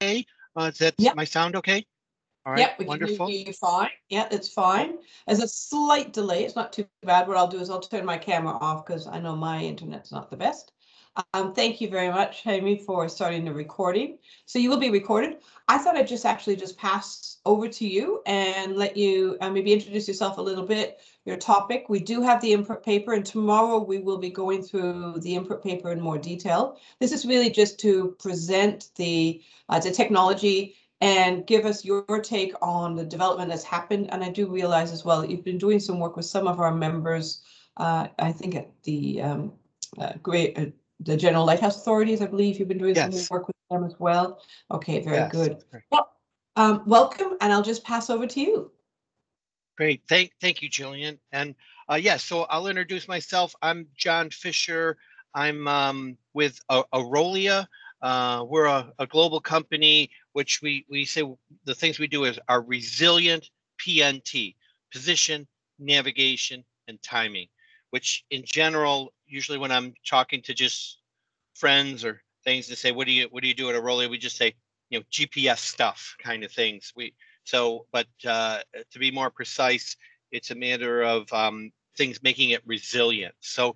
okay? Is that Yep. my sound okay? All right, Yep, we wonderful. can hear you fine. Yeah, it's fine. There's a slight delay. It's not too bad. What I'll do is I'll turn my camera off because I know my internet's not the best. Thank you very much, Jamie, for starting the recording. So you will be recorded. I thought I'd just pass over to you and let you maybe introduce yourself a little bit, your topic. We do have the input paper, and tomorrow we will be going through the input paper in more detail. This is really just to present the technology and give us your take on the development that's happened. And I do realize as well that you've been doing some work with some of our members, I think at the the General Lighthouse Authorities, I believe you've been doing some work with them as well. Okay, very good. Well, welcome, and I'll just pass over to you. Great, thank you, Jillian. And yeah, so I'll introduce myself. I'm John Fischer. I'm with Orolia. We're a global company, which we say the things we do is our resilient PNT, position, navigation, and timing, which in general, usually when I'm talking to just friends or things to say, what do you do at Orolia? We just say, you know, GPS stuff kind of things. But to be more precise, it's a matter of things making it resilient. So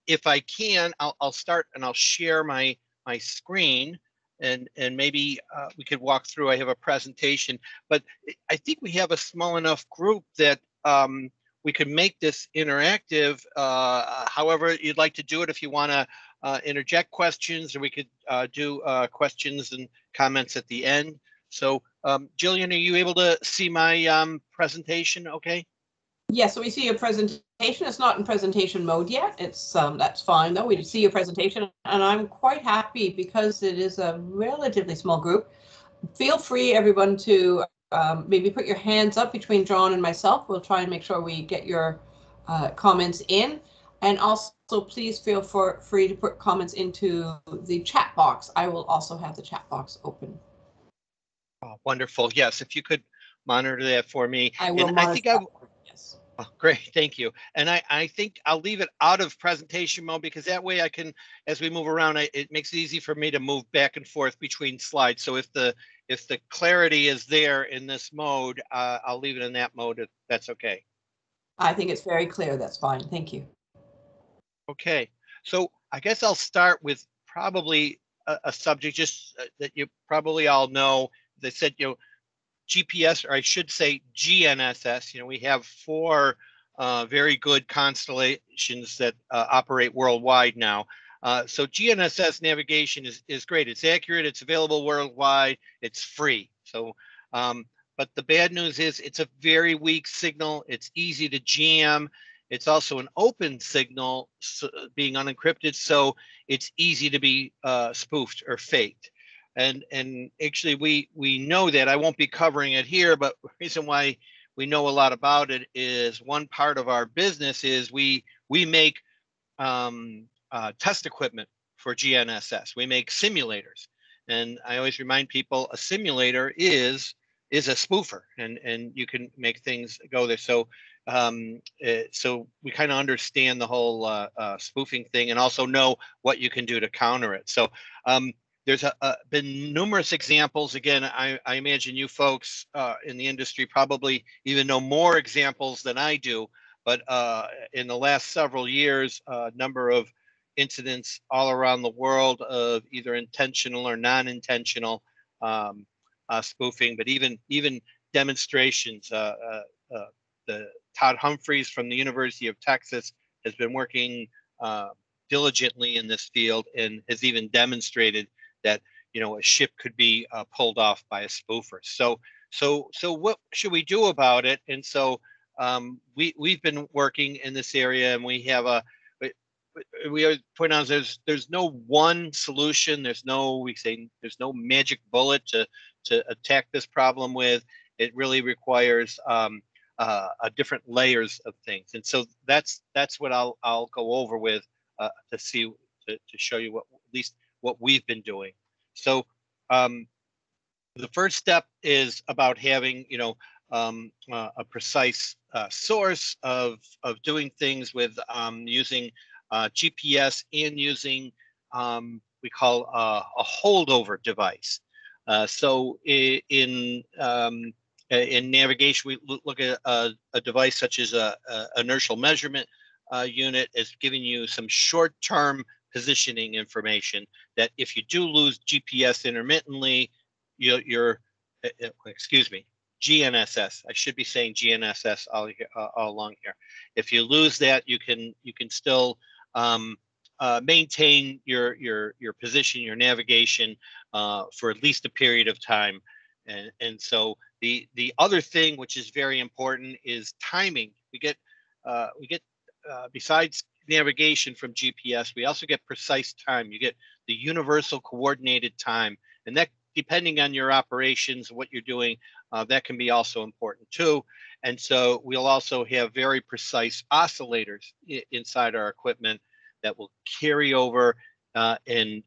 if I can, I'll start and I'll share my screen, and maybe we could walk through. I have a presentation, but I think we have a small enough group that we could make this interactive. However you'd like to do it, if you want to interject questions, or we could do questions and comments at the end. So Jillian, are you able to see my presentation okay? Yes, so we see your presentation. It's not in presentation mode yet. It's that's fine though. We see your presentation, and I'm quite happy because it is a relatively small group. Feel free, everyone, to maybe put your hands up between John and myself. We'll try and make sure we get your comments in, and also please feel free to put comments into the chat box. I will also have the chat box open. Oh, wonderful. Yes, if you could monitor that for me. I will monitor. Yes. Oh, great, thank you. And I think I'll leave it out of presentation mode, because that way I can, as we move around, it makes it easy for me to move back and forth between slides. So if the clarity is there in this mode, I'll leave it in that mode, if that's okay. I think it's very clear. That's fine. Thank you. Okay, so I guess I'll start with probably a subject just that you probably all know. They said, you know, GPS, or I should say GNSS, you know, we have 4 very good constellations that operate worldwide now. So GNSS navigation is great. It's accurate, it's available worldwide, it's free. So, but the bad news is it's a very weak signal. It's easy to jam. It's also an open signal, being unencrypted, so it's easy to be spoofed or faked. And actually, we know that. I won't be covering it here, but the reason why we know a lot about it is one part of our business is we make test equipment for GNSS. We make simulators, and I always remind people a simulator is a spoofer, and you can make things go there. So so we kind of understand the whole spoofing thing, and also know what you can do to counter it. So there's been numerous examples. Again, I imagine you folks in the industry probably even know more examples than I do, but in the last several years, a number of incidents all around the world of either intentional or non-intentional spoofing, but even demonstrations. The Todd Humphreys from the University of Texas has been working diligently in this field, and has even demonstrated that, you know, a ship could be pulled off by a spoofer. So what should we do about it? And so we've been working in this area, and we have we always point out there's no one solution. There's no magic bullet to attack this problem with. It really requires different layers of things, and so that's what I'll go over with to show you what we've been doing. So the first step is about having, you know, a precise source of doing things with using GPS, and using we call a holdover device. So in navigation, we look at a device such as a inertial measurement unit as giving you some short-term positioning information that if you do lose GPS intermittently, excuse me, GNSS. I should be saying GNSS all along here. If you lose that, you can still maintain your position, your navigation for at least a period of time. And so the other thing, which is very important, is timing. We get besides navigation from GPS, we also get precise time. You get the universal coordinated time, and that, depending on your operations, what you're doing, that can be also important too. And so we'll also have very precise oscillators inside our equipment that will carry over and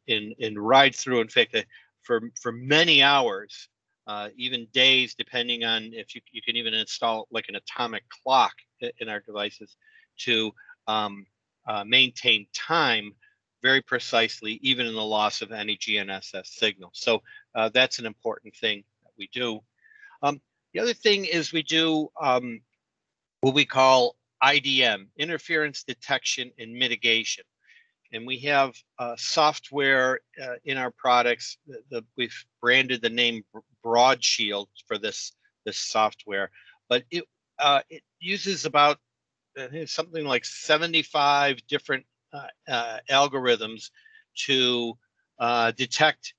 ride through. In fact, for many hours, even days, depending on if you can even install like an atomic clock in our devices to maintain time very precisely, even in the loss of any GNSS signal. So that's an important thing that we do. The other thing is we do what we call IDM, interference detection and mitigation. And we have software in our products. We've branded the name Broadshield for this software, but it uses about something like 75 different algorithms to detect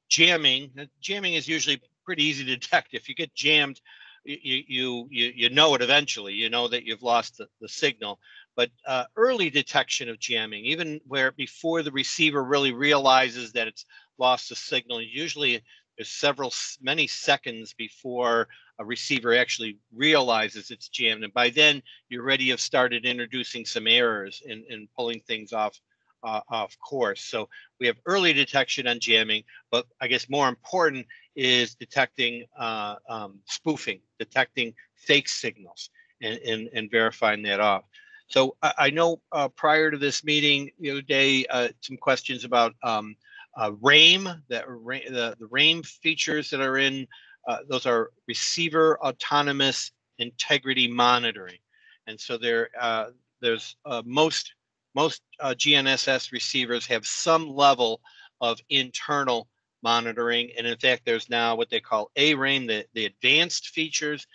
jamming. Jamming is usually pretty easy to detect. If you get jammed, you know it eventually. You know that you've lost the signal. But early detection of jamming, even where before the receiver really realizes that it's lost the signal, usually there's many seconds before a receiver actually realizes it's jammed. And by then, you already have started introducing some errors and pulling things off course. So we have early detection on jamming, but I guess more important is detecting spoofing, detecting fake signals and verifying that off. So I know prior to this meeting the other day, some questions about RAIM, the RAIM features that are in, those are receiver autonomous integrity monitoring. And so there's most GNSS receivers have some level of internal monitoring. And in fact, there's now what they call ARAIM, the advanced features.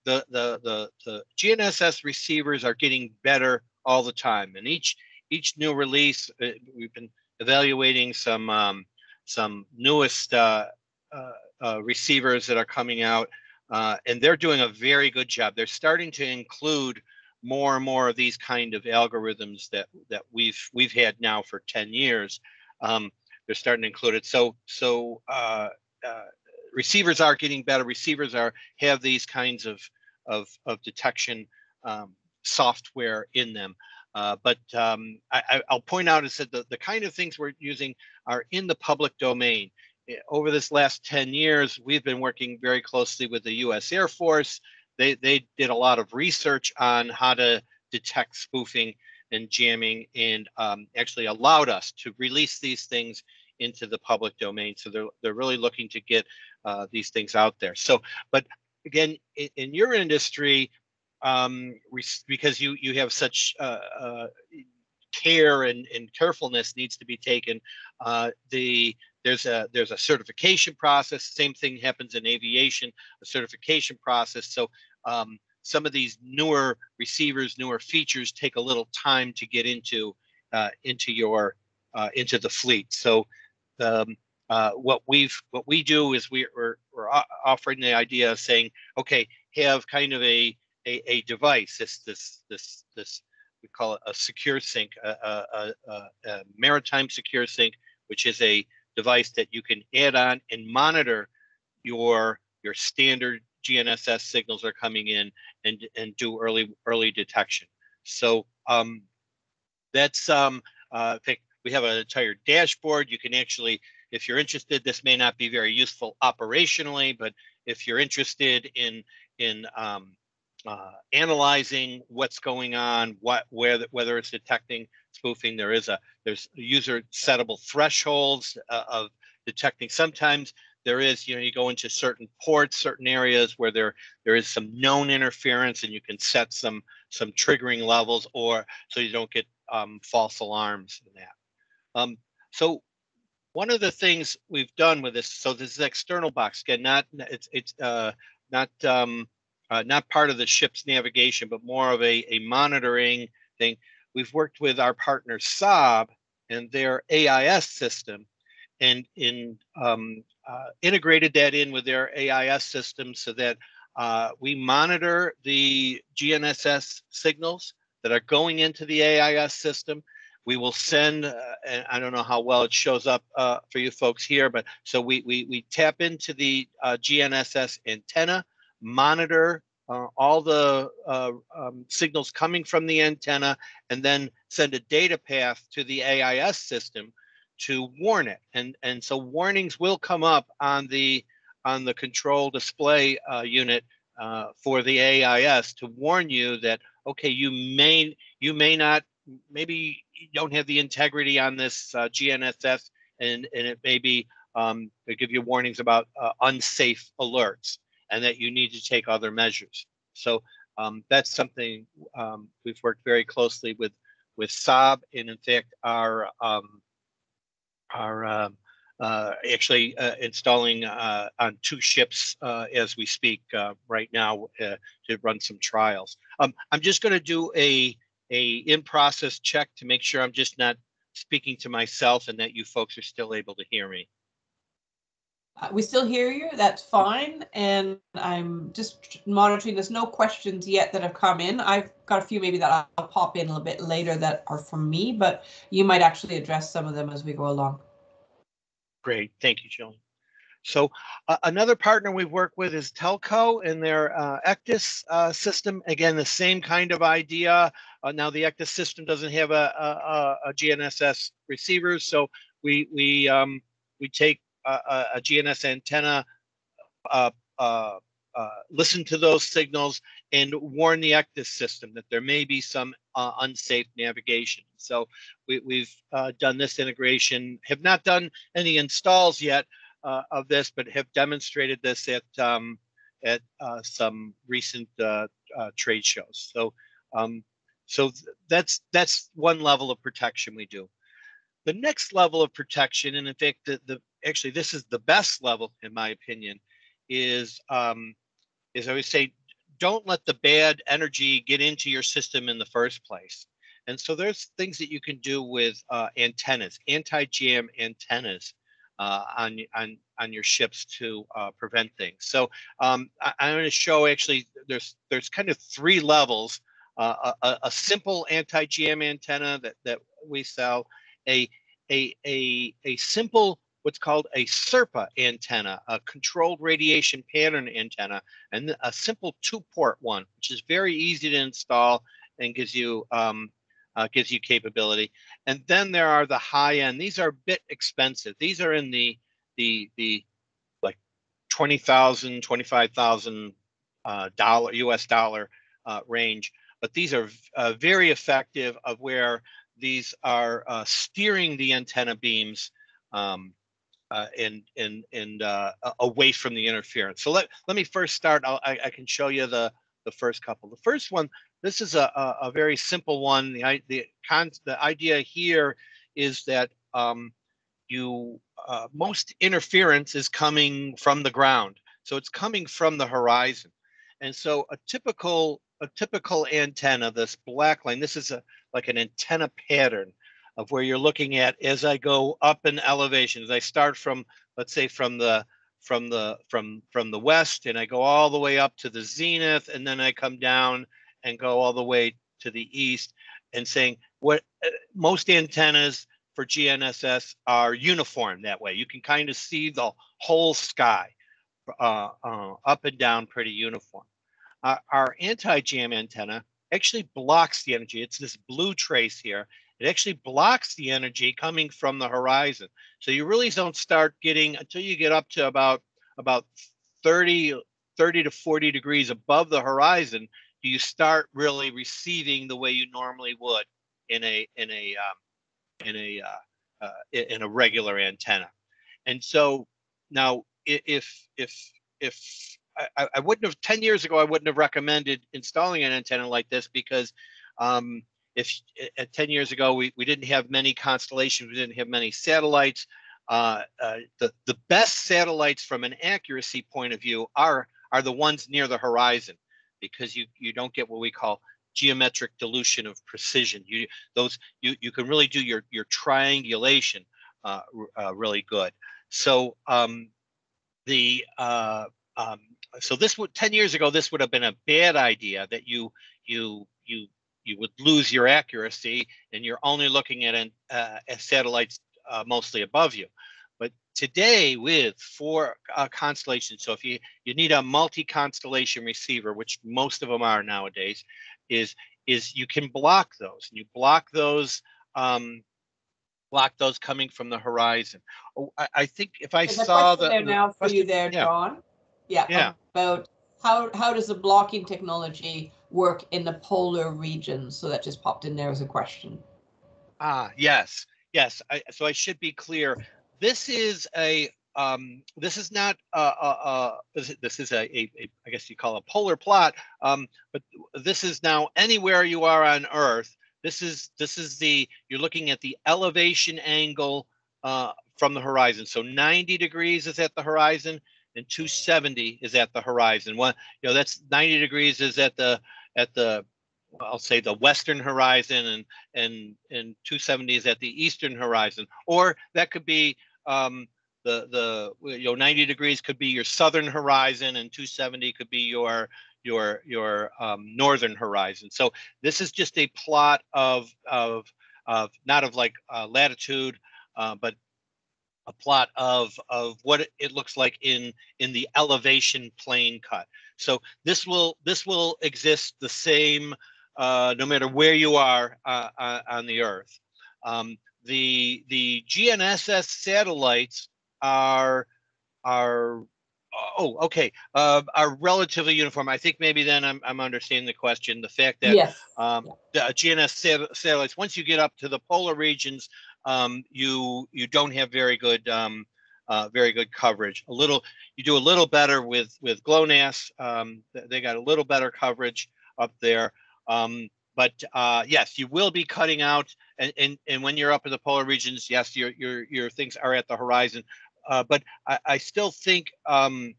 The GNSS receivers are getting better all the time, and each new release, we've been evaluating some newest receivers that are coming out, and they're doing a very good job. They're starting to include more and more of these kind of algorithms that we've had now for 10 years. They're starting to include it. So receivers are getting better. Receivers have these kinds of detection software in them. But I'll point out is that the kind of things we're using are in the public domain. Over this last 10 years, we've been working very closely with the U.S. Air Force. They did a lot of research on how to detect spoofing and jamming, and actually allowed us to release these things into the public domain. So they're really looking to get these things out there. So, but again, in your industry, because you have such care and carefulness needs to be taken, there's a certification process. Same thing happens in aviation, a certification process. So some of these newer receivers, newer features take a little time to get into the fleet. So what we do is we're offering the idea of saying, okay, have kind of a device, this we call it a secure sync, a maritime secure sync, which is a device that you can add on and monitor your standard GNSS signals are coming in and do early detection. So that's I think we have an entire dashboard. You can actually, if you're interested, this may not be very useful operationally, but if you're interested in analyzing what's going on, whether it's detecting spoofing, there's user settable thresholds of detecting. Sometimes there is, you know, you go into certain ports, certain areas where there is some known interference, and you can set some triggering levels, or so you don't get false alarms in that. So one of the things we've done with this, so this is external box, again, it's not part of the ship's navigation, but more of a monitoring thing. We've worked with our partner Saab and their AIS system, and integrated that in with their AIS system so that we monitor the GNSS signals that are going into the AIS system. We will send, and I don't know how well it shows up for you folks here, but so we tap into the GNSS antenna, monitor all the signals coming from the antenna, and then send a data path to the AIS system to warn it. And so warnings will come up on the control display unit for the AIS to warn you that, okay, you may not, maybe you don't have the integrity on this GNSS, and it may be they give you warnings about unsafe alerts, and that you need to take other measures. So that's something we've worked very closely with Saab, and in fact are actually installing on 2 ships as we speak right now to run some trials. I'm just going to do a in-process check to make sure I'm just not speaking to myself and that you folks are still able to hear me. We still hear you. That's fine. And I'm just monitoring. There's no questions yet that have come in. I've got a few maybe that I'll pop in a little bit later that are from me, but you might actually address some of them as we go along. Great. Thank you, Jillian. So another partner we've worked with is Telco and their ECDIS system. Again, the same kind of idea. Now the ECDIS system doesn't have a GNSS receiver, so we take a GNSS antenna, listen to those signals, and warn the ECDIS system that there may be some unsafe navigation. So we've done this integration, have not done any installs yet of this, but have demonstrated this at some recent trade shows. So that's one level of protection we do. The next level of protection, and in fact, actually this is the best level in my opinion, is I always say, don't let the bad energy get into your system in the first place. And so there's things that you can do with antennas, anti-jam antennas on your ships to prevent things. So I'm going to show actually there's kind of 3 levels: a simple anti-jam antenna that we sell, a simple what's called a SERPA antenna, a controlled radiation pattern antenna, and a simple 2-port one, which is very easy to install and gives you capability. And then there are the high end. These are a bit expensive. These are in the like $20,000, $25,000 US dollar range. But these are very effective of where these are steering the antenna beams and away from the interference. So let me first start. I can show you the first couple. The first one, this is a very simple one. The idea here is that most interference is coming from the ground, so it's coming from the horizon. And so a typical antenna, this black line, this is like an antenna pattern of where you're looking at as I go up in elevation. As I start from, let's say, from the west, and I go all the way up to the zenith, and then I come down and go all the way to the east, and saying what most antennas for GNSS are uniform that way. You can kind of see the whole sky up and down pretty uniform. Our anti-jam antenna actually blocks the energy. It's this blue trace here. It actually blocks the energy coming from the horizon. So you really don't start getting, until you get up to about 30 to 40 degrees above the horizon, do you start really receiving the way you normally would in a regular antenna. And so now if I wouldn't have 10 years ago, I wouldn't have recommended installing an antenna like this because if at 10 years ago we didn't have many constellations, we didn't have many satellites. The best satellites from an accuracy point of view are the ones near the horizon, because you don't get what we call geometric dilution of precision. You can really do your triangulation really good. So so this would 10 years ago, this would have been a bad idea, that you would lose your accuracy and you're only looking at satellites mostly above you. But today, with 4 constellations, so if you need a multi-constellation receiver, which most of them are nowadays, is you can block those. You block those coming from the horizon. Oh, I think if I There's a saw question there now for you there, yeah, John. Yeah, about how does the blocking technology work in the polar regions? So that just popped in there as a question. Yes. So I should be clear. This is this is not this is a I guess you call a polar plot. But this is now anywhere you are on Earth. This is you're looking at the elevation angle from the horizon. So 90 degrees is at the horizon, and 270 is at the horizon. That's 90 degrees is at the I'll say the western horizon, and 270 is at the eastern horizon. Or that could be the 90 degrees could be your southern horizon, and 270 could be your northern horizon. So this is just a plot of not of like latitude, but a plot of what it looks like in the elevation plane cut. So this will exist the same no matter where you are on the Earth. The GNSS satellites are relatively uniform. I think maybe then I'm understanding the question. The fact that yes. the GNSS satellites, once you get up to the polar regions, you don't have very good coverage. You do a little better with GLONASS. They got a little better coverage up there. But yes, you will be cutting out, and when you're up in the polar regions, yes, your things are at the horizon. But I still think I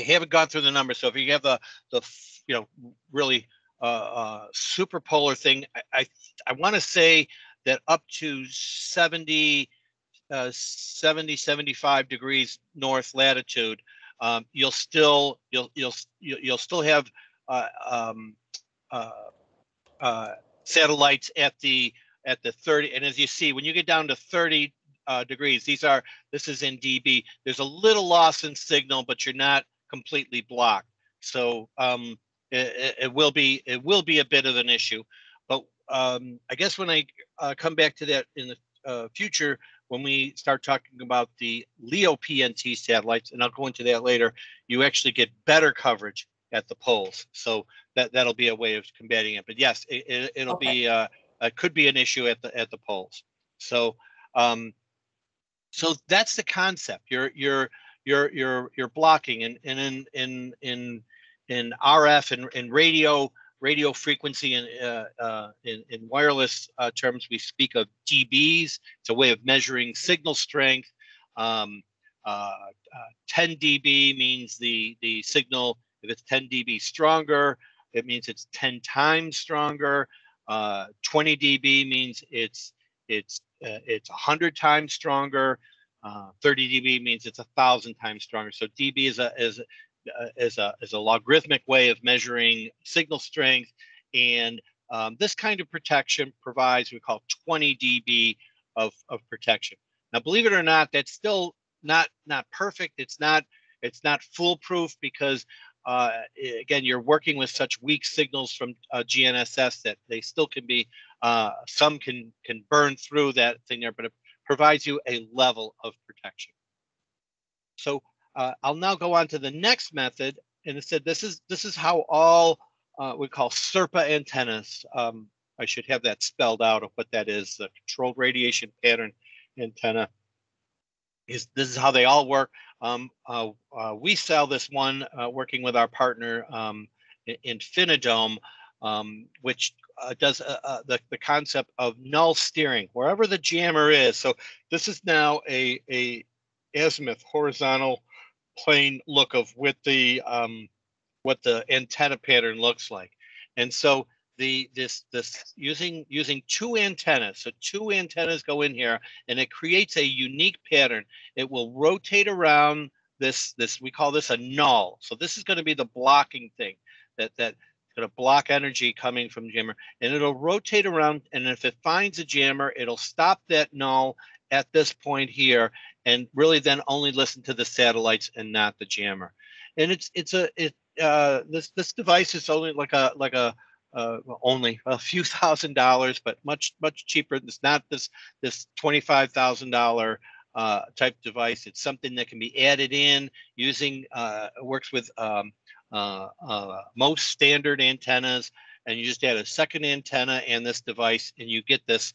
haven't gone through the numbers. So if you have the really super polar thing, I want to say that up to 70, 75 degrees north latitude, you'll still have satellites at the 30. And as you see, when you get down to 30 degrees, this is in dB. There's a little loss in signal, but you're not completely blocked. So it will be a bit of an issue. But I guess when I come back to that in the future, when we start talking about the LEO PNT satellites, and I'll go into that later, you actually get better coverage at the poles. So that'll be a way of combating it. But yes, it'll be could be an issue at the poles. So so that's the concept. You're blocking, and in RF and radio frequency, and in wireless terms, we speak of dBs. It's a way of measuring signal strength. 10 dB means the signal, if it's 10 dB stronger, it means it's 10 times stronger. 20 dB means it's 100 times stronger. 30 dB means it's 1,000 times stronger. So dB is a logarithmic way of measuring signal strength, and this kind of protection provides what we call 20 dB of protection. Now, believe it or not, that's still not perfect. It's not foolproof, because again, you're working with such weak signals from GNSS that they still can be some can burn through that thing there, but it provides you a level of protection. So I'll now go on to the next method, and it said this is how all we call SERPA antennas. I should have that spelled out of what that is: the controlled radiation pattern antenna. this is how they all work. We sell this one working with our partner Infinidome, which does the concept of null steering wherever the jammer is. So this is now a azimuth horizontal plane look of what the antenna pattern looks like. And so this using two antennas. So two antennas go in here, and it creates a unique pattern. It will rotate around this we call this a null. So this is going to be the blocking thing that's going to block energy coming from the jammer, and it'll rotate around. And if it finds a jammer, it'll stop that null at this point here, and really then only listen to the satellites and not the jammer. And this device is only only a few $1,000s, but much cheaper. It's not this $25,000 type device. It's something that can be added in using works with most standard antennas, and you just add a second antenna and this device, and you get this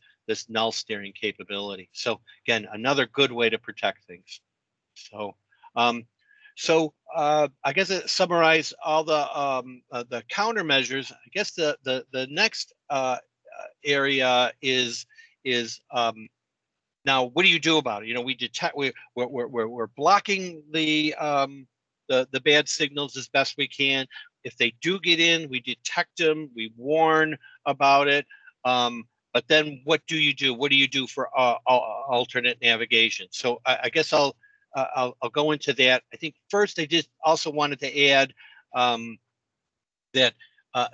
null steering capability. So again, another good way to protect things. So I guess to summarize all the countermeasures, I guess the next area is now what do you do about it? We detect we're blocking the bad signals as best we can. If they do get in, we detect them, we warn about it. But then what do you do? What do you do for alternate navigation? So I guess I'll go into that. I think first I just also wanted to add that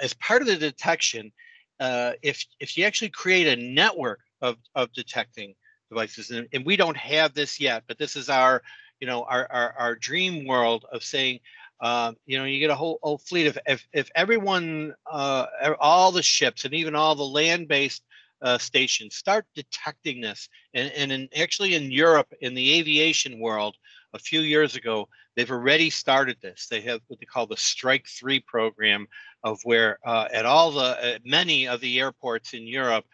as part of the detection, if you actually create a network of detecting devices, and we don't have this yet, but this is our dream world of saying, you get a whole fleet of if everyone, all the ships and even all the land-based stations start detecting this, and actually in Europe, in the aviation world, a few years ago, they've already started this. They have what they call the Strike 3 program, of where at many of the airports in Europe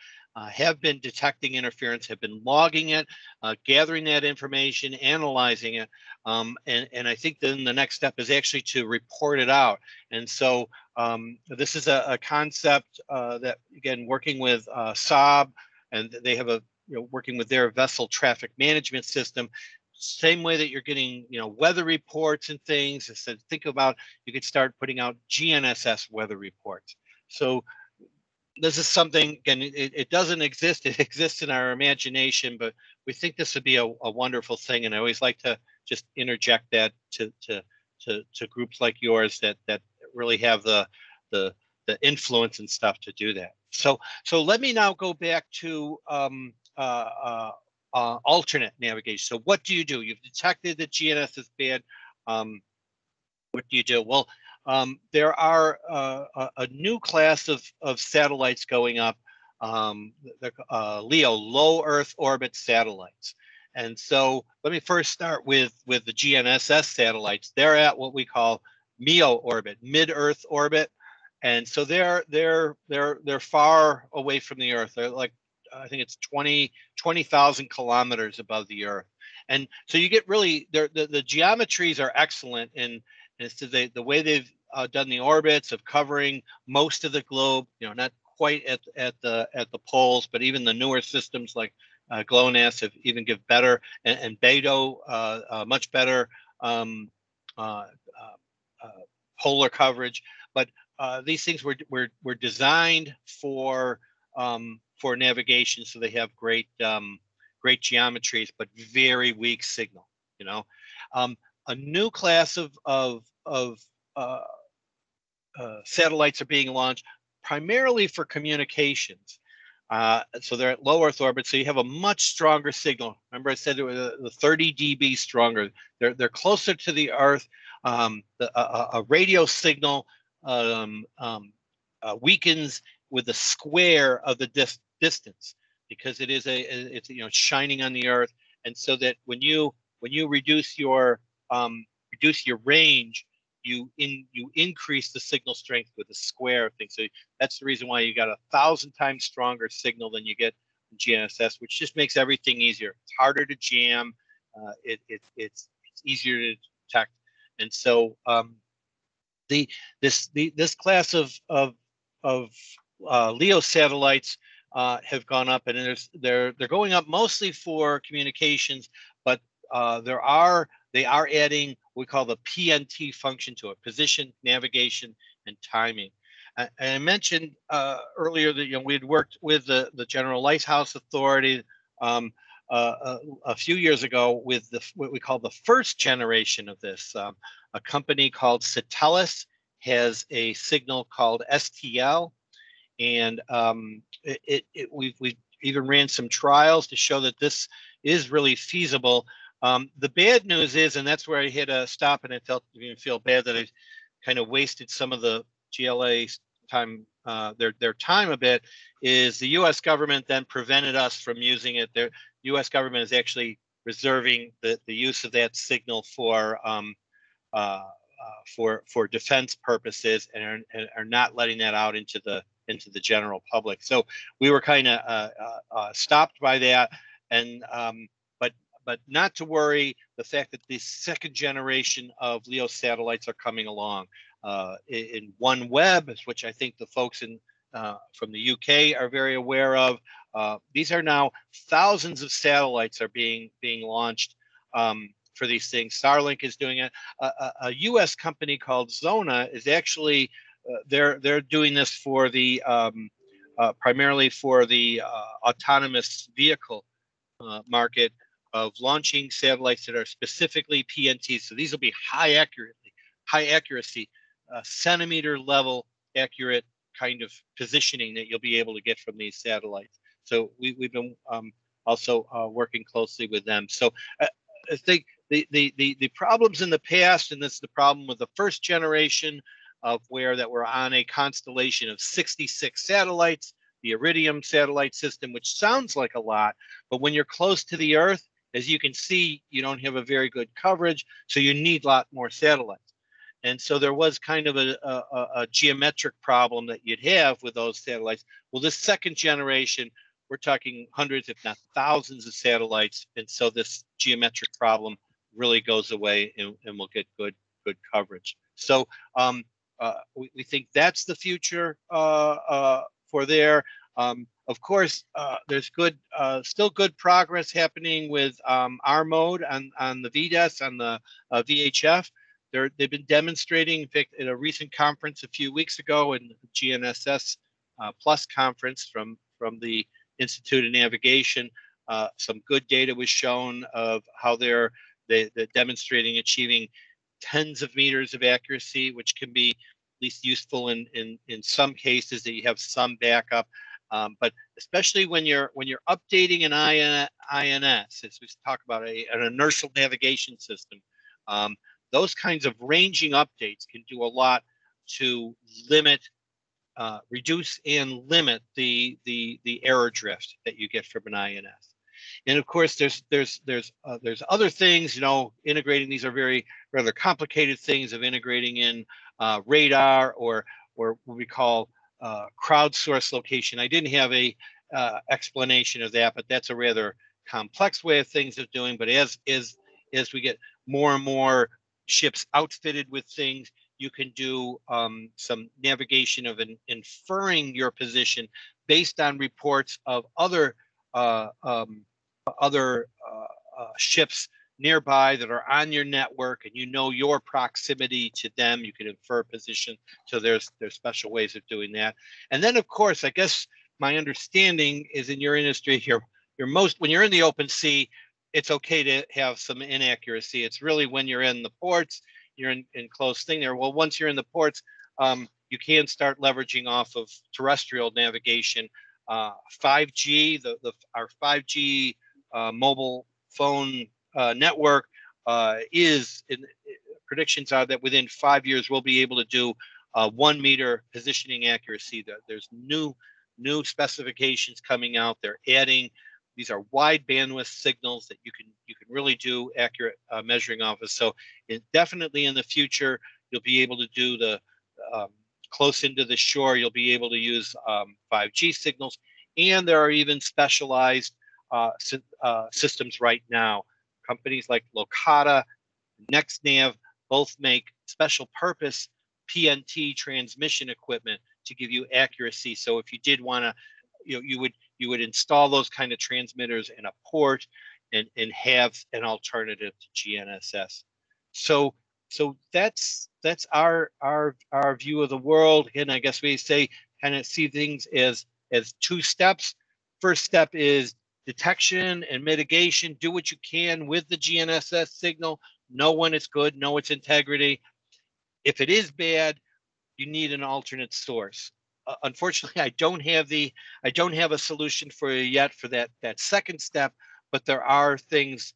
have been detecting interference, have been logging it, gathering that information, analyzing it, and I think then the next step is actually to report it out. And so this is a concept that, again, working with Saab, and they have working with their vessel traffic management system. Same way that you're getting, weather reports and things. I said, think about, you could start putting out GNSS weather reports. So this is something, again, it doesn't exist. It exists in our imagination, but we think this would be a wonderful thing. And I always like to just interject that to groups like yours that really have the influence and stuff to do that. So let me now go back to alternate navigation. So what do you do? You've detected that GNSS is bad. What do you do? Well, there are a new class of satellites going up, LEO, low Earth orbit satellites. And so let me first start with the GNSS satellites. They're at what we call MEO orbit, mid-Earth orbit. And so they're far away from the Earth. They're like, I think it's 20,000 kilometers above the Earth. And so you get really, the geometries are excellent, and so the way they've done the orbits of covering most of the globe, not quite at the poles, but even the newer systems like GLONASS have even give better, and BETO much better polar coverage. But these things were designed for navigation, so they have great geometries, but very weak signal. A new class of satellites are being launched primarily for communications. So they're at low Earth orbit, so you have a much stronger signal. Remember, I said it was the 30 dB stronger. They're closer to the Earth. A radio signal weakens with the square of the distance, because it's shining on the Earth, and so that when you reduce your range, you increase the signal strength with the square thing. So that's the reason why you got 1,000 times stronger signal than you get in GNSS, which just makes everything easier. It's harder to jam. it's easier to detect. And so this class of LEO satellites have gone up, and they're going up mostly for communications, but they are adding what we call the PNT function to it: position, navigation, and timing. And I mentioned earlier that we had worked with the General Lighthouse Authority a few years ago with what we call the first generation of this. A company called Satellus has a signal called STL, and we've even ran some trials to show that this is really feasible. The bad news is, and that's where I hit a stop, and I feel bad that I kind of wasted some of the GLA time, their time a bit, is the U.S. government then prevented us from using it. The U.S. government is actually reserving the use of that signal for defense purposes, and are not letting that out into the general public. So we were kind of stopped by that, and but not to worry. The fact that the second generation of LEO satellites are coming along in OneWeb, which I think the folks from the UK are very aware of. These are now thousands of satellites are being launched for these things. Starlink is doing it. A U.S. company called Zona is actually they're doing this for the primarily for the autonomous vehicle market of launching satellites that are specifically PNT. So these will be high accuracy, centimeter level accurate kind of positioning that you'll be able to get from these satellites. So we've been also working closely with them. So I think the problems in the past, and this is the problem with the first generation of that we're on a constellation of 66 satellites, the Iridium satellite system, which sounds like a lot, but when you're close to the Earth, as you can see, you don't have a very good coverage, so you need a lot more satellites. And so there was kind of a geometric problem that you'd have with those satellites. Well, this second generation, we're talking hundreds, if not thousands of satellites. And so this geometric problem really goes away, and we'll get good coverage. So we think that's the future for there. Of course, there's still good progress happening with our mode on the VDES, on the VHF. They've been demonstrating, in fact, at a recent conference a few weeks ago, in the GNSS Plus conference from the Institute of Navigation, some good data was shown of how they're demonstrating achieving tens of meters of accuracy, which can be at least useful in some cases that you have some backup. But especially when you're updating an INS, as we talk about an inertial navigation system, those kinds of ranging updates can do a lot to reduce and limit the error drift that you get from an INS. And of course, there's other things, integrating. These are rather complicated things of integrating in radar or what we call crowdsourced location. I didn't have a explanation of that, but that's a rather complex way of doing. But as we get more and more ships outfitted with things, you can do some navigation of inferring your position based on reports of other ships nearby that are on your network, and your proximity to them. You can infer position. So there's special ways of doing that. And then, of course, I guess my understanding is in your industry, when you're in the open sea, it's okay to have some inaccuracy. It's really when you're in the ports, you're in close thing there. Well, once you're in the ports, you can start leveraging off of terrestrial navigation. 5G, our 5G mobile phone network predictions are that within 5 years we'll be able to do 1 meter positioning accuracy. There's new specifications coming out. They're adding. These are wide bandwidth signals that you can really do accurate measuring off of. So definitely in the future, you'll be able to do the close into the shore. You'll be able to use 5G signals, and there are even specialized systems right now companies like Locata, NextNav, both make special purpose PNT transmission equipment to give you accuracy. So if you did want to, you would install those kind of transmitters in a port and have an alternative to GNSS. So that's our view of the world. And I guess we say kind of see things as two steps. First step is detection and mitigation. Do what you can with the GNSS signal. Know when it's good, know its integrity. If it is bad, you need an alternate source. Unfortunately, I don't have a solution for you yet for that second step, but there are things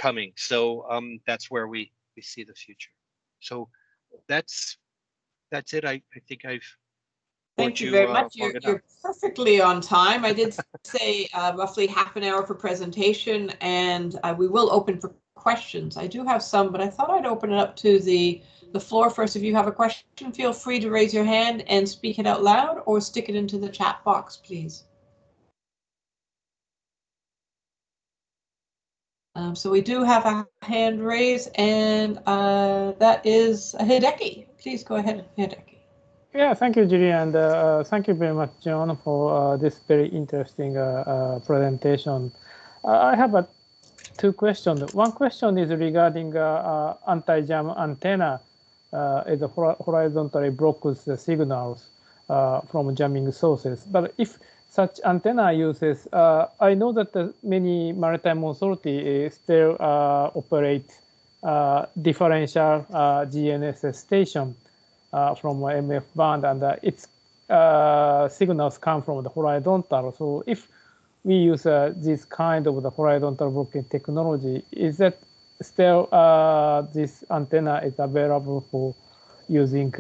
coming. So that's where we see the future. So that's it. I think I've Thank you very much. You're perfectly on time. I did say roughly half an hour for presentation, and we will open for questions. I do have some, but I thought I'd open it up to the floor first. If you have a question, feel free to raise your hand and speak it out loud, or stick it into the chat box, please. So we do have a hand raised, and that is Hideki. Please go ahead, Hideki. Yeah, thank you, Julie, and thank you very much, John, for this very interesting presentation. I have two questions. One question is regarding anti-jam antenna. It horizontally blocks the signals from jamming sources. But if such antenna uses, I know that many maritime authorities still operate differential GNSS station from MF band, and its signals come from the horizontal. So if we use this kind of the horizontal blocking technology, is that still this antenna is available for using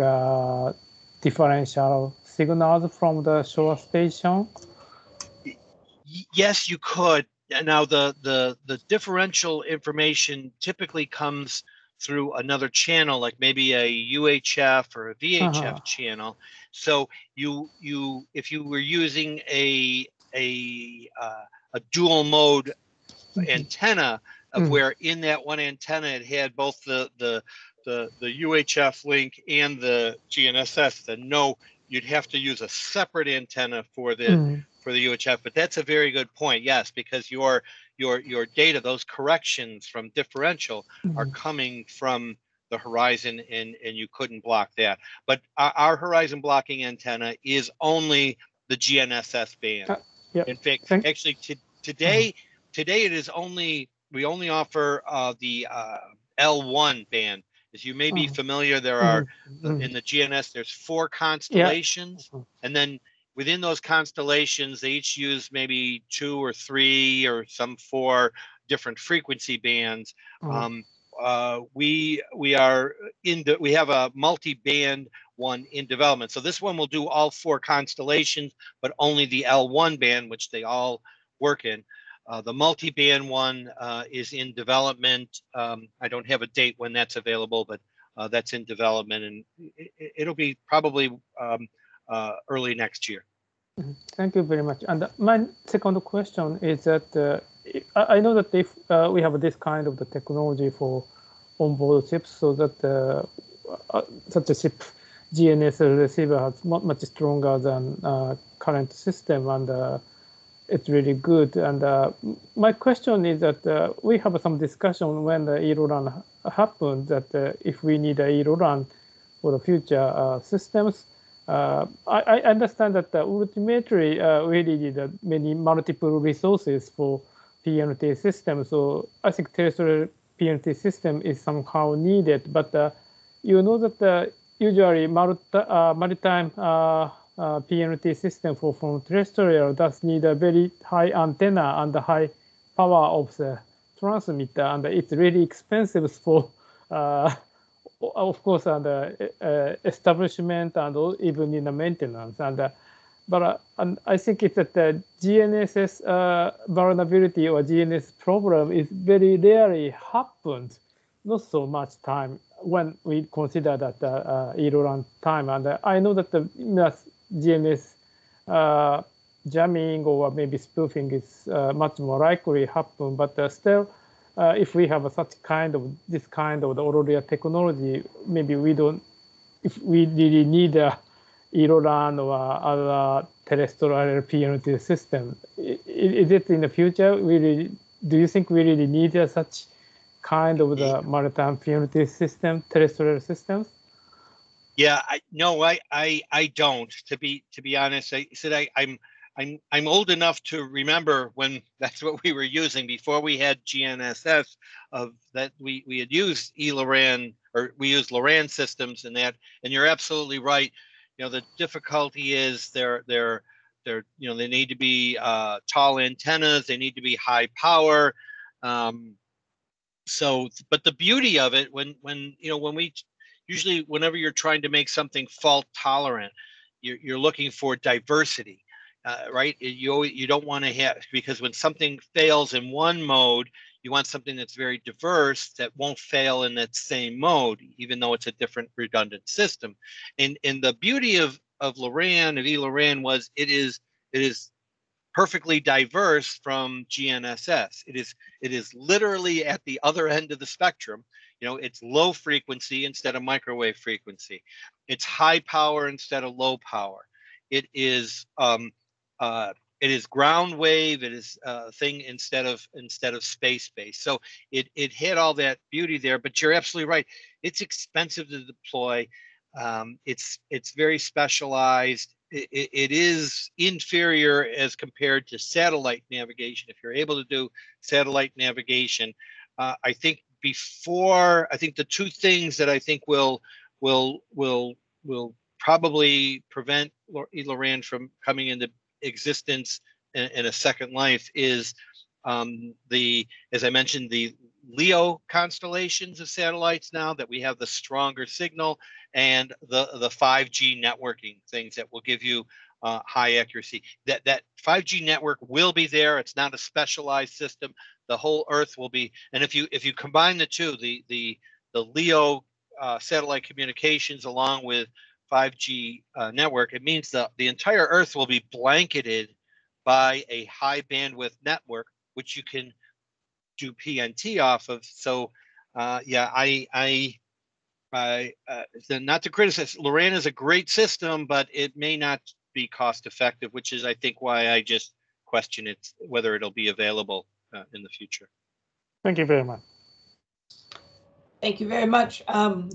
differential signals from the shore station? Yes, you could. Now the differential information typically comes through another channel, like maybe a UHF or a VHF channel. So if you were using a dual mode antenna, of where in that one antenna it had both the UHF link and the GNSS, then no, you'd have to use a separate antenna for the UHF. But that's a very good point, yes, because your data, those corrections from differential are coming from the horizon, and you couldn't block that. But our horizon blocking antenna is only the GNSS band. In fact, actually today it is we only offer the L1 band. As you may be familiar, there are in the GNS there's 4 constellations, and then within those constellations they each use maybe 2 or 3 or some 4 different frequency bands. We have a multi-band one in development. So this one will do all 4 constellations, but only the L1 band, which they all work in. The multi-band one is in development. I don't have a date when that's available, but that's in development, and it'll be probably early next year. Thank you very much. And my second question is that I know that if we have this kind of the technology for onboard chips, so that such a chip GNSS receiver has much stronger than current system, and it's really good. And my question is that we have some discussion when the e-run happened, that if we need a e-run for the future systems, I understand that ultimately we need many multiple resources for PNT systems. So I think terrestrial PNT system is somehow needed, but you know that usually maritime PNT system from terrestrial does need a very high antenna and the high power of the transmitter, and it's really expensive for of course, and establishment and even in the maintenance. And I think it's that the GNSS vulnerability or GNSS problem is very rarely happens, not so much time when we consider that e-run time. And I know that the GNSS jamming or maybe spoofing is much more likely happen, but still if we have this kind of the Orolia technology, maybe we don't, if we really need a ELORAN or other terrestrial rPNT system, is it in the future? Do you think we really need such kind of the maritime PNT system, terrestrial systems? Yeah, I don't. To be honest, I said I'm old enough to remember when that's what we were using before we had GNSS. Of that we had used ELORAN, or we used LORAN systems and that. And you're absolutely right. You know, the difficulty is they're you know, they need to be tall antennas. They need to be high power. So, but the beauty of it, when you know, when we usually, whenever you're trying to make something fault tolerant, you're looking for diversity, right? You don't want to have, because when something fails in one mode, you want something that's very diverse that won't fail in that same mode, even though it's a different redundant system. And the beauty of LORAN, of ELORAN, was it is perfectly diverse from GNSS. It is literally at the other end of the spectrum. You know, it's low frequency instead of microwave frequency. It's high power instead of low power. It is ground wave. It is thing instead of space based. So it had all that beauty there. But you're absolutely right. It's expensive to deploy. It's very specialized. It is inferior as compared to satellite navigation. If you're able to do satellite navigation, I think the two things that I think will probably prevent ELORAN from coming into existence in a second life is as I mentioned, the LEO constellations of satellites now that we have the stronger signal, and the 5G networking things that will give you high accuracy. That 5G network will be there. It's not a specialized system. The whole Earth will be, and if you combine the two, the LEO satellite communications along with 5G network, it means the entire Earth will be blanketed by a high bandwidth network, which you can do PNT off of. So yeah, not to criticize, LORAN is a great system, but it may not be cost effective, which is, I think, why I just question it, whether it'll be available in the future. Thank you very much. Thank you very much,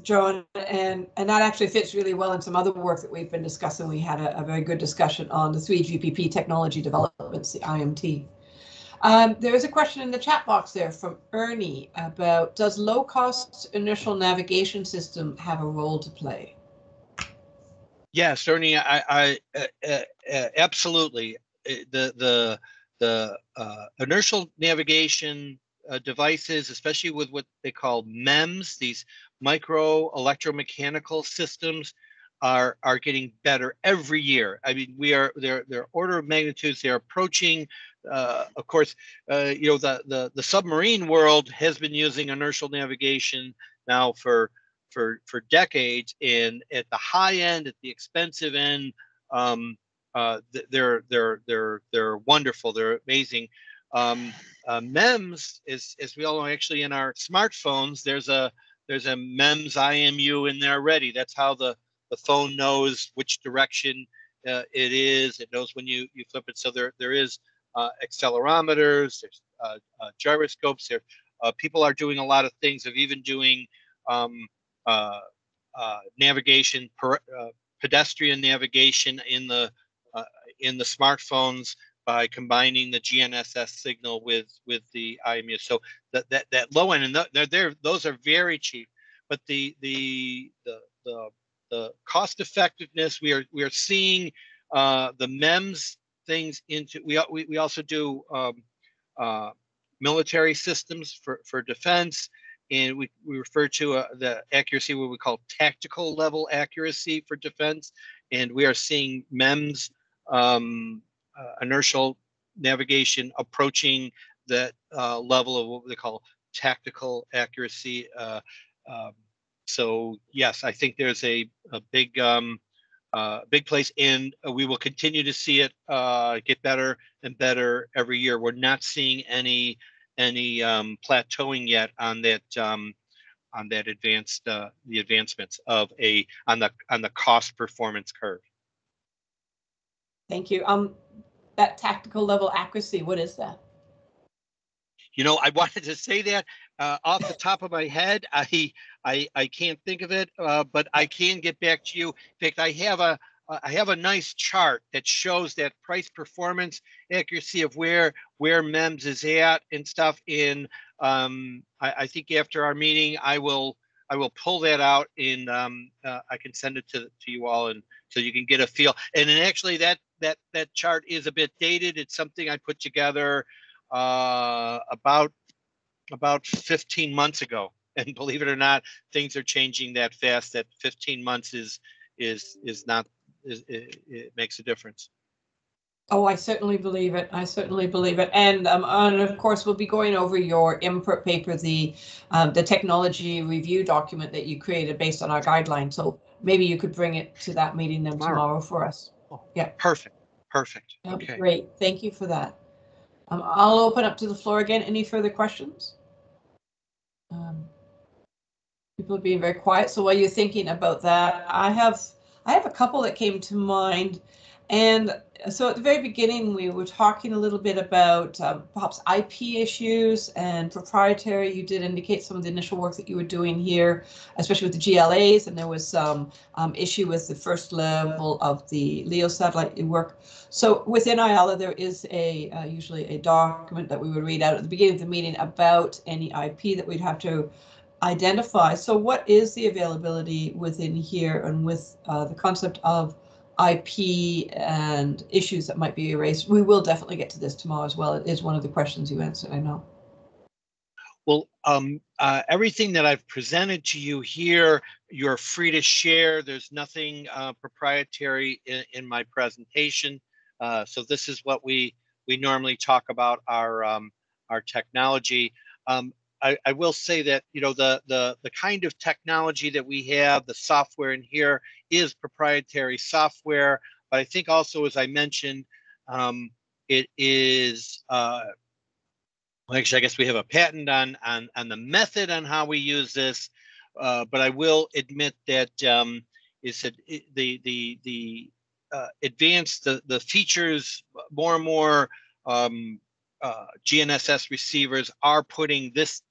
John. And that actually fits really well in some other work that we've been discussing. We had a very good discussion on the 3GPP technology developments, the IMT. There is a question in the chat box there from Ernie about, does low-cost inertial navigation system have a role to play? Yes, Ernie, I absolutely. The inertial navigation devices, especially with what they call MEMS, these micro electromechanical systems, are getting better every year. I mean, their order of magnitudes. They're approaching. Of course, you know, the submarine world has been using inertial navigation now for decades, and at the high end, at the expensive end, they're wonderful. They're amazing. MEMS is, as we all know, actually in our smartphones, there's a MEMS IMU in there already. That's how the phone knows which direction it is. It knows when you flip it. So there is accelerometers, there's gyroscopes. There, people are doing a lot of things, of even doing navigation, pedestrian navigation in the smartphones by combining the GNSS signal with the IMU. So that low end, and those are very cheap. But the cost effectiveness, we are seeing the MEMS things into. We also do military systems for defense, and we refer to the accuracy, what we call tactical level accuracy for defense, and we are seeing MEMS inertial navigation approaching that level of what they call tactical accuracy. So yes, I think there's a big place, and we will continue to see it get better and better every year. We're not seeing any plateauing yet on that advanced the advancements of on the cost performance curve. Thank you. That tactical level accuracy, what is that? You know, I wanted to say that off the top of my head. I can't think of it, but I can get back to you. In fact, I have a nice chart that shows that price performance accuracy of where MEMS is at and stuff. In I think after our meeting, I will pull that out and I can send it to you all, and so you can get a feel. And then actually that chart is a bit dated. It's something I put together about 15 months ago, and believe it or not, things are changing that fast. That 15 months is not it makes a difference. Oh, I certainly believe it. I certainly believe it. And of course, we'll be going over your input paper, the technology review document that you created based on our guidelines. So maybe you could bring it to that meeting then tomorrow for us. Yeah. Perfect. Okay. Great. Thank you for that. I'll open up to the floor again. Any further questions? People are being very quiet. So while you're thinking about that, I have a couple that came to mind. And so at the very beginning, we were talking a little bit about perhaps IP issues and proprietary. You did indicate some of the initial work that you were doing here, especially with the GLAs, and there was some issue with the first level of the LEO satellite work. So within IALA, there is usually a document that we would read out at the beginning of the meeting about any IP that we'd have to identify. So what is the availability within here, and with the concept of IP and issues that might be erased? We will definitely get to this tomorrow as well. It is one of the questions you answered, I know. Well, everything that I've presented to you here, you're free to share. There's nothing proprietary in my presentation. So this is what we normally talk about our technology. I will say that, you know, the kind of technology that we have, the software in here is proprietary software, but I think also, as I mentioned, it is, well, actually, I guess we have a patent on the method on how we use this, but I will admit that is that the advanced, the features, more and more GNSS receivers are putting this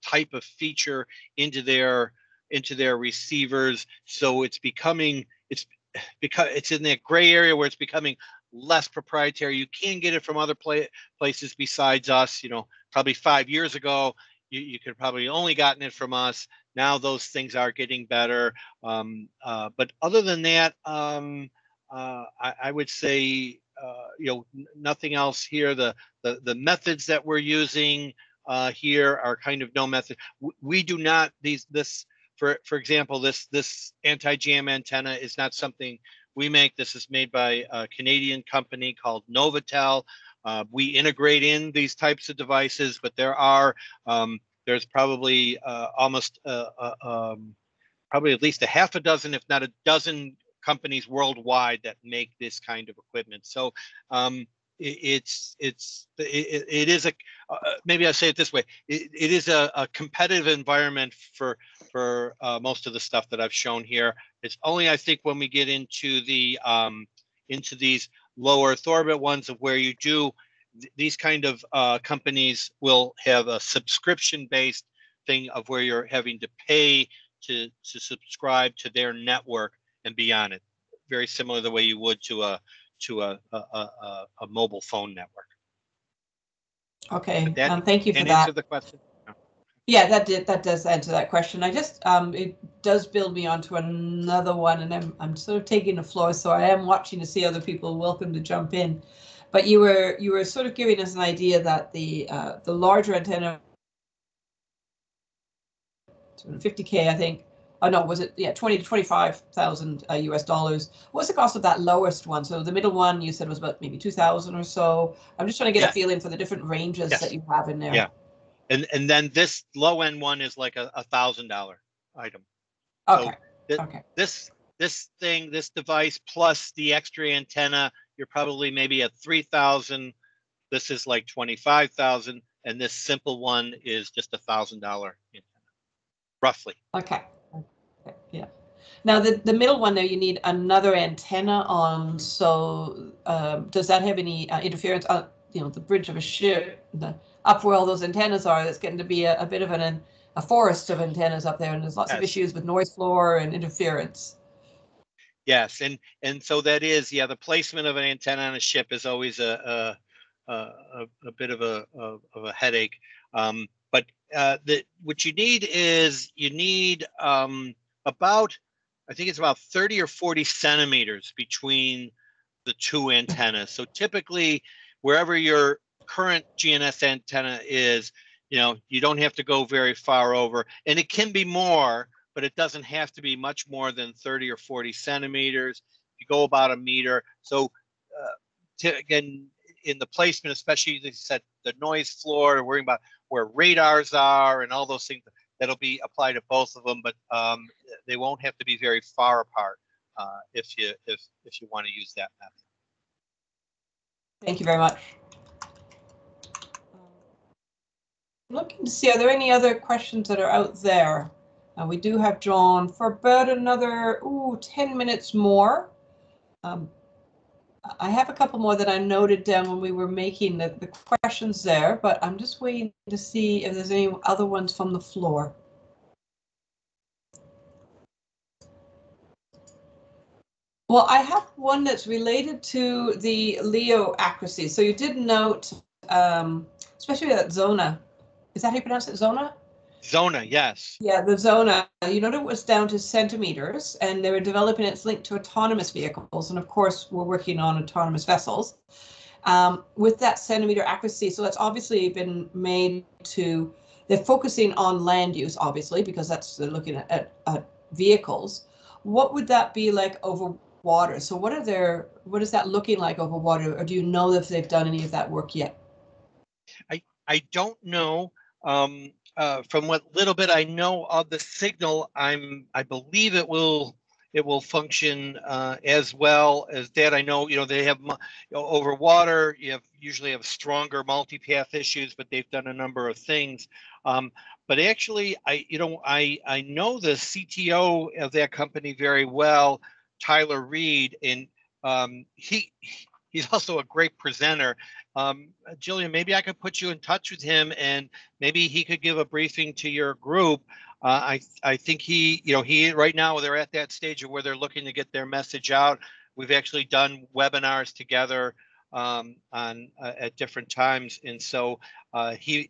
type of feature into their receivers, so it's becoming it's in that gray area where it's becoming less proprietary. You can get it from other places besides us. You know, probably 5 years ago, you could probably only gotten it from us. Now those things are getting better. But other than that, I would say, you know, nothing else here. The methods that we're using here are kind of no method. We do not for example, this anti-jam antenna is not something we make. This is made by a Canadian company called Novatel. We integrate in these types of devices, but there's probably probably at least a half a dozen, if not a dozen, companies worldwide that make this kind of equipment. So it is a maybe I say it this way. It is a competitive environment for most of the stuff that I've shown here. It's only, I think, when we get into these low Earth orbit ones, of where you do these kind of companies will have a subscription-based thing of where you're having to pay to subscribe to their network and be on it. Very similar the way you would to a mobile phone network. Okay, thank you for that. Answer the question. Yeah, that does answer that question. I just it does build me onto another one, and I'm sort of taking the floor, so I am watching to see other people. Welcome to jump in. But you were sort of giving us an idea that the larger antenna, 50K, I think. Oh no, was it? Yeah, 20 to 25,000 US dollars. What's the cost of that lowest one? So the middle one you said was about maybe 2,000 or so. I'm just trying to get a feeling for the different ranges that you have in there. Yeah, and then this low end one is like a $1,000 item. Okay. So this device plus the extra antenna, you're probably maybe at 3,000. This is like 25,000. and this simple one is just $1,000 antenna, roughly. Okay. Yeah. Now the middle one there, you need another antenna on. So does that have any interference on, you know, the bridge of a ship, up where all those antennas are? That's getting to be a bit of a forest of antennas up there, and there's lots of issues with noise floor and interference. Yes, and so that is, the placement of an antenna on a ship is always a bit of a headache. But what you need is about, I think it's about 30 or 40 centimeters between the two antennas. So typically, wherever your current GNSS antenna is, you don't have to go very far over, and it can be more, but it doesn't have to be much more than 30 or 40 centimeters. You go about a meter. So again, in the placement, especially, as you said, the noise floor, worrying about where radars are and all those things, that'll be applied to both of them, but they won't have to be very far apart if you want to use that method. Thank you very much. Looking to see, are there any other questions that are out there? We do have John for about another 10 minutes more. I have a couple more that I noted down when we were making the questions there, but I'm just waiting to see if there's any other ones from the floor. Well, I have one that's related to the LEO accuracy. So you did note, especially that Zona. Is that how you pronounce it, Zona? Zona, yes. Yeah, the Zona, you know, it was down to centimeters, and they were developing its link to autonomous vehicles. And of course, we're working on autonomous vessels with that centimeter accuracy. So that's obviously been made to, they're focusing on land use, obviously, because they're looking at vehicles. What would that be like over water? So what is that looking like over water? Or do you know if they've done any of that work yet? I don't know. From what little bit I know of the signal, I believe it will function as well as that. I know, they have, over water, usually have stronger multipath issues, but they've done a number of things. But actually, I know the CTO of that company very well, Tyler Reed, and he's also a great presenter. Jillian, maybe I could put you in touch with him, and maybe he could give a briefing to your group. I think he right now they're at that stage of where they're looking to get their message out. We've actually done webinars together at different times, and so he'd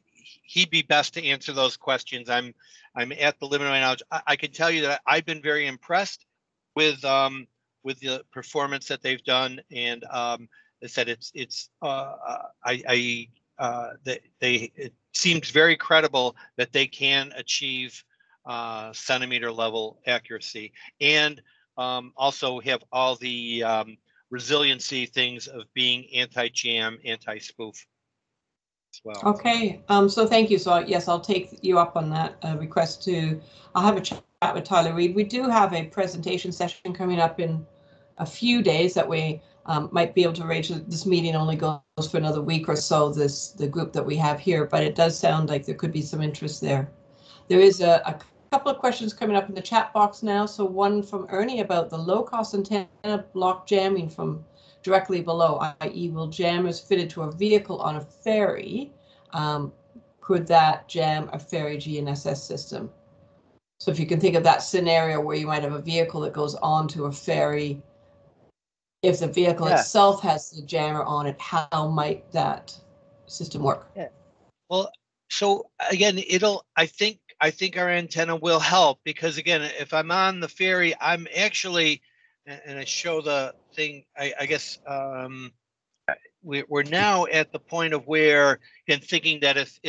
be best to answer those questions. I'm at the limit of my knowledge. I can tell you that I've been very impressed with the performance that they've done, and they said it seems very credible that they can achieve centimeter level accuracy, and also have all the resiliency things of being anti-jam, anti-spoof as well. Okay, so thank you. So yes, I'll take you up on that request I'll have a chat with Tyler Reed. We do have a presentation session coming up in a few days that we might be able to arrange. This meeting only goes for another week or so, the group that we have here, but it does sound like there could be some interest there. There is a couple of questions coming up in the chat box now. So one from Ernie about the low-cost antenna block jamming from directly below, i.e. will jammers fitted to a vehicle on a ferry, could that jam a ferry GNSS system? So if you can think of that scenario where you might have a vehicle that goes onto a ferry, if the vehicle itself has the jammer on it, how might that system work? Yeah. Well, so again, I think our antenna will help, because again, if I'm on the ferry, I'm actually, and I show the thing, I guess we're now at the point of where, again, thinking that if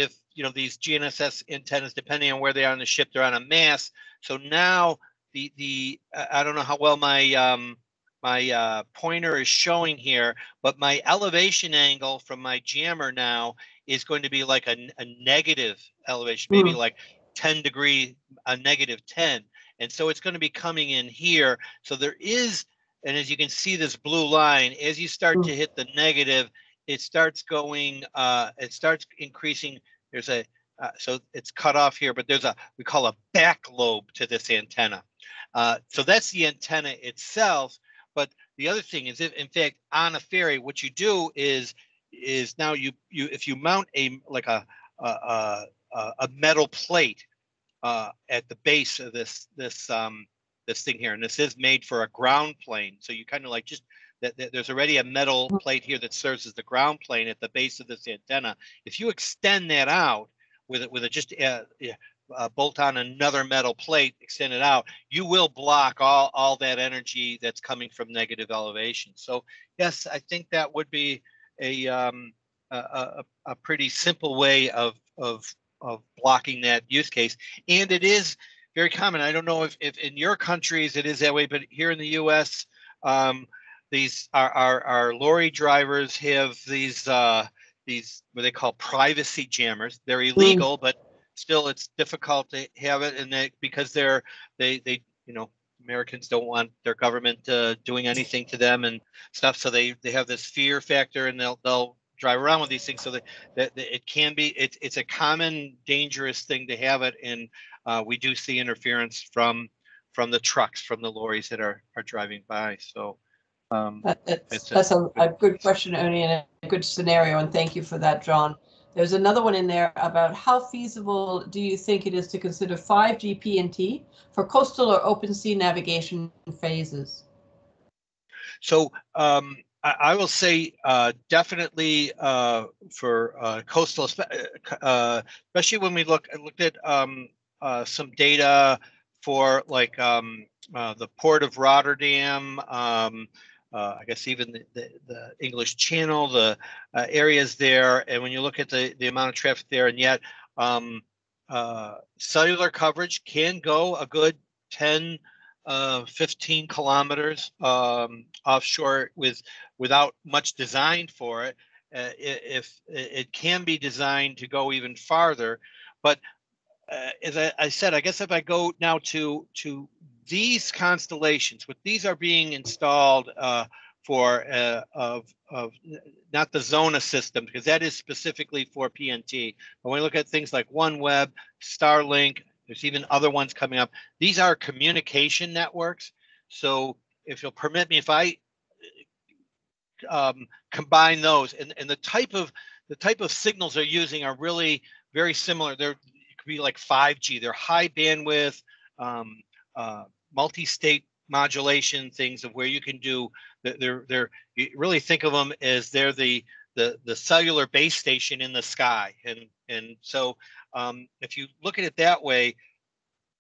these GNSS antennas, depending on where they are on the ship, they're on a mast. So now I don't know how well my pointer is showing here, but my elevation angle from my jammer now is going to be like a negative elevation, maybe like 10 degree, a negative 10. And so it's going to be coming in here. So there is, and as you can see this blue line, as you start to hit the negative, it starts going, it starts increasing there's a so it's cut off here, but there's we call a back lobe to this antenna. So that's the antenna itself. But the other thing is, in fact, on a ferry, what you do is now if you mount a metal plate at the base of this thing here, and this is made for a ground plane, so you kind of like just there's already a metal plate here that serves as the ground plane at the base of this antenna. If you extend that out with just bolt on another metal plate, extend it out, you will block all that energy that's coming from negative elevation. So yes, I think that would be a pretty simple way of blocking that use case, and it is very common. I don't know if in your countries it is that way, but here in the U.S., these our lorry drivers have these what they call privacy jammers. They're illegal, but still it's difficult to have it, and because they Americans don't want their government doing anything to them and stuff, so they have this fear factor, and they'll drive around with these things. So that it can be it's a common dangerous thing to have it, and we do see interference from the trucks, from the lorries that are driving by. So that's a good question, Ernie, and a good scenario, and thank you for that, John. There's another one in there about how feasible do you think it is to consider 5G PNT for coastal or open sea navigation phases? So I will say definitely for coastal, especially when we looked at some data for like the Port of Rotterdam, I guess even the English Channel, the areas there, and when you look at the amount of traffic there, and yet cellular coverage can go a good 10, 15 kilometers offshore without much design for it. If it can be designed to go even farther, but as I said, I guess if I go now to these constellations, what these are being installed for of not the Zona system, because that is specifically for PNT. But when we look at things like OneWeb, Starlink, there's even other ones coming up. These are communication networks. So if you'll permit me, if I combine those, and the type of signals they're using are really very similar. It could be like 5G. They're high bandwidth, multi-state modulation things of where you can do. You really think of them as they're the cellular base station in the sky, and so if you look at it that way,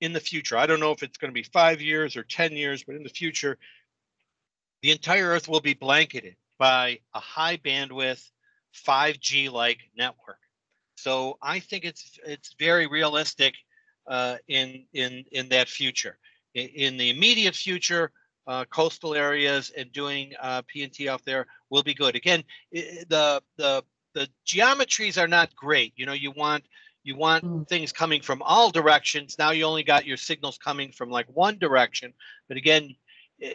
in the future, I don't know if it's going to be 5 years or 10 years, but in the future, the entire Earth will be blanketed by a high bandwidth 5G-like network. So I think it's very realistic in that future. In the immediate future, coastal areas and doing PNT out there will be good. Again, the geometries are not great. You want things coming from all directions. Now you only got your signals coming from like one direction. But again,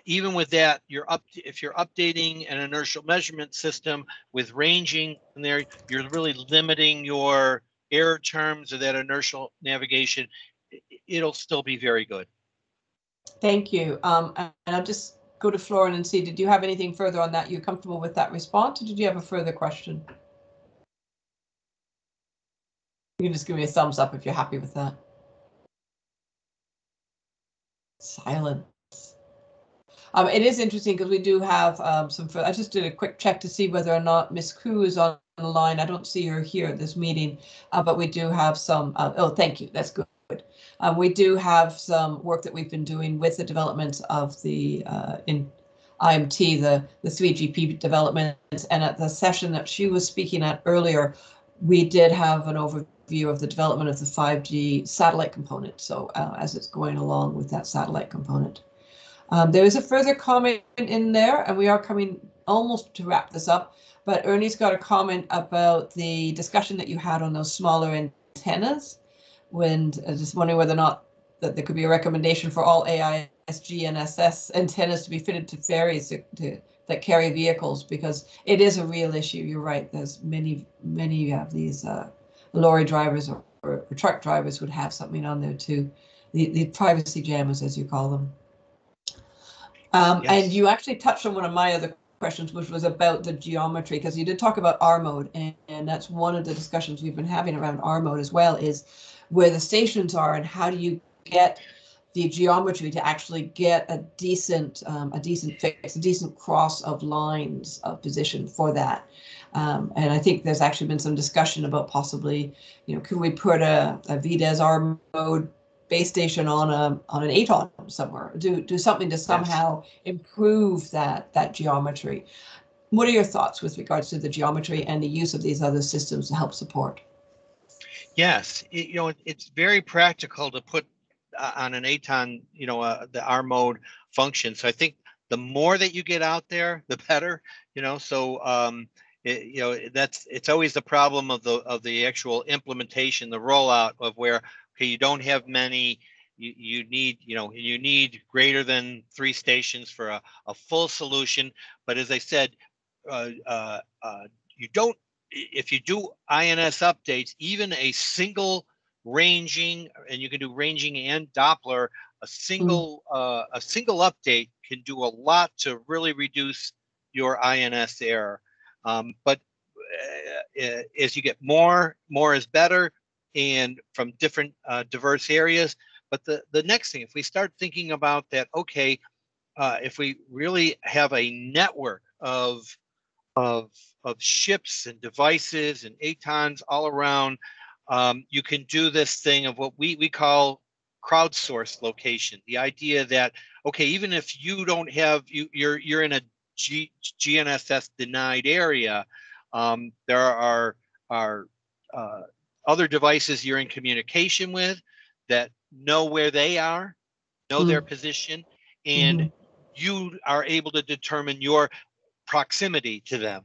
even with that, if you're updating an inertial measurement system with ranging in there, you're really limiting your error terms of that inertial navigation. It'll still be very good. Thank you. And I'll just go to Florin and see, did you have anything further on that? You comfortable with that response, or did you have a further question? You can just give me a thumbs up if you're happy with that. Silence. It is interesting because we do have some. I just did a quick check to see whether or not Ms. Koo is on the line. I don't see her here at this meeting, but we do have some. Oh, thank you. That's good. We do have some work that we've been doing with the development of the in IMT, the 3GP development, and at the session that she was speaking at earlier, we did have an overview of the development of the 5G satellite component. So as it's going along with that satellite component. There is a further comment in there, and we are coming almost to wrap this up, but Ernie's got a comment about the discussion that you had on those smaller antennas, when just wondering whether or not that there could be a recommendation for all AIS GNSS antennas to be fitted to ferries that carry vehicles, because it is a real issue. You're right. There's many of these lorry drivers or truck drivers would have something on there too. The privacy jammers, as you call them. Yes. And you actually touched on one of my other questions, which was about the geometry, because you did talk about R mode, and that's one of the discussions we've been having around R mode as well, is where the stations are and how do you get the geometry to actually get a decent fix, a decent cross of lines of position for that. And I think there's actually been some discussion about possibly, could we put a VDES R mode base station on an ATON somewhere, do something to somehow improve that geometry. What are your thoughts with regards to the geometry and the use of these other systems to help support? Yes, it's very practical to put on an ATON, the R mode function. So I think the more that you get out there, the better. So it's always the problem of the actual implementation, the rollout of where, okay, you don't have many. You need greater than 3 stations for a full solution. But as I said, you don't. If you do INS updates, even a single ranging, and you can do ranging and Doppler, a single update can do a lot to really reduce your INS error. But as you get more is better, and from different diverse areas. But the next thing, if we start thinking about that, okay, if we really have a network of ships and devices and ATONs all around, you can do this thing of what we call crowdsourced location. The idea that, okay, even if you don't have, you're in a GNSS denied area, there are other devices you're in communication with that know where they are, know their position, and you are able to determine your proximity to them.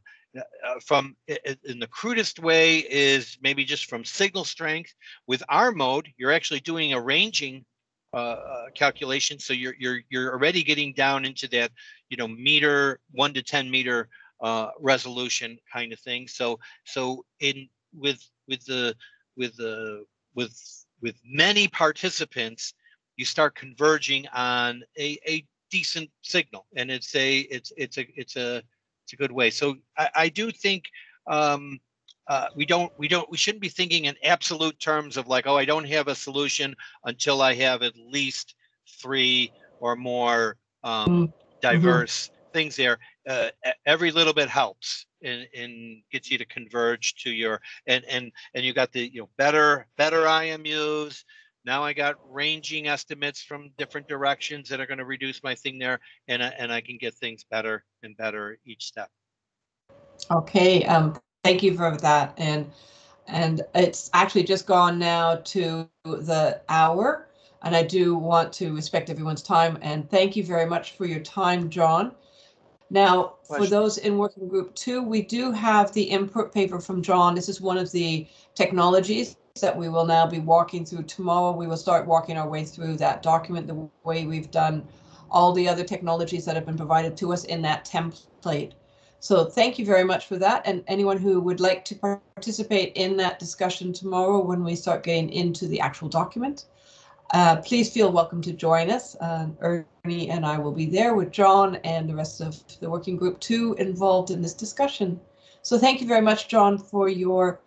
From in the crudest way is maybe just from signal strength. With R mode, you're actually doing a ranging calculation, so you're already getting down into that meter, 1 to 10 meter resolution kind of thing. So with many participants, you start converging on a decent signal, and it's a good way. So I do think we shouldn't be thinking in absolute terms of like, oh, I don't have a solution until I have at least 3 or more diverse things there. Every little bit helps and gets you to converge to your and you got the better IMUs. Now I got ranging estimates from different directions that are going to reduce my thing there, and I can get things better and better each step. Okay, thank you for that, and it's actually just gone now to the hour, and I do want to respect everyone's time, and thank you very much for your time, John. Now, for those in working group 2, we do have the input paper from John. This is one of the technologies that we will now be walking through tomorrow. We will start walking our way through that document the way we've done all the other technologies that have been provided to us in that template. So thank you very much for that. And anyone who would like to participate in that discussion tomorrow when we start getting into the actual document, please feel welcome to join us. Ernie and I will be there with John and the rest of the working group 2 involved in this discussion. So thank you very much, John, for your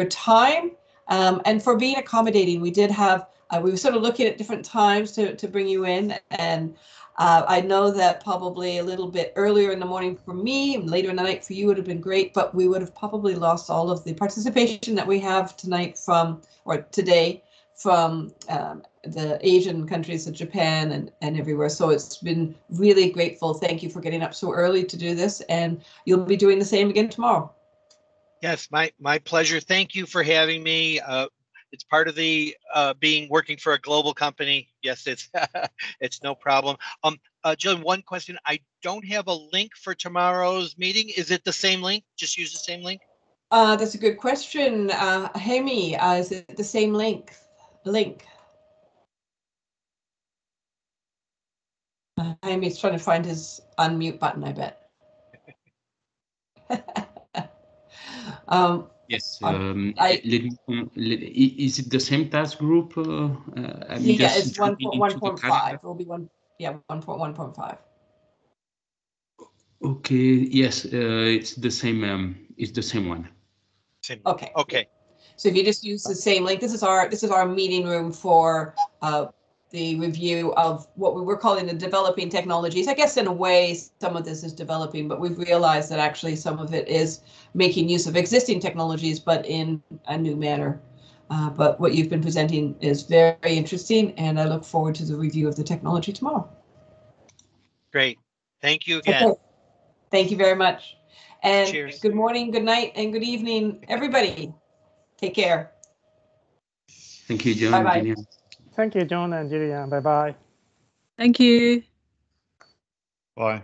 time and for being accommodating. We did have, we were sort of looking at different times to bring you in, and I know that probably a little bit earlier in the morning for me and later in the night for you would have been great, but we would have probably lost all of the participation that we have tonight today from the Asian countries of Japan and everywhere. So it's been really grateful. Thank you for getting up so early to do this, and you'll be doing the same again tomorrow. Yes, my pleasure. Thank you for having me. It's part of the working for a global company. Yes, it's no problem. Jill, one question. I don't have a link for tomorrow's meeting. Is it the same link? Just use the same link? That's a good question. Hemi, is it the same link? Hemi's trying to find his unmute button, I bet. Yes. Is it the same task group? Yeah, it's 1.1.5. It will be 1.1.5. Okay. Yes, it's the same. It's the same one. Okay. Okay. So if you just use the same link, this is our meeting room for the review of what we were calling the developing technologies. I guess in a way, some of this is developing, but we've realized that actually some of it is making use of existing technologies, but in a new manner. But what you've been presenting is very interesting, and I look forward to the review of the technology tomorrow. Great. Thank you again. Okay. Thank you very much. And Cheers. Good morning, good night, and good evening, everybody. Take care. Thank you, John. Bye-bye. Gillian. Thank you, John and Gillian. Bye bye. Thank you. Bye.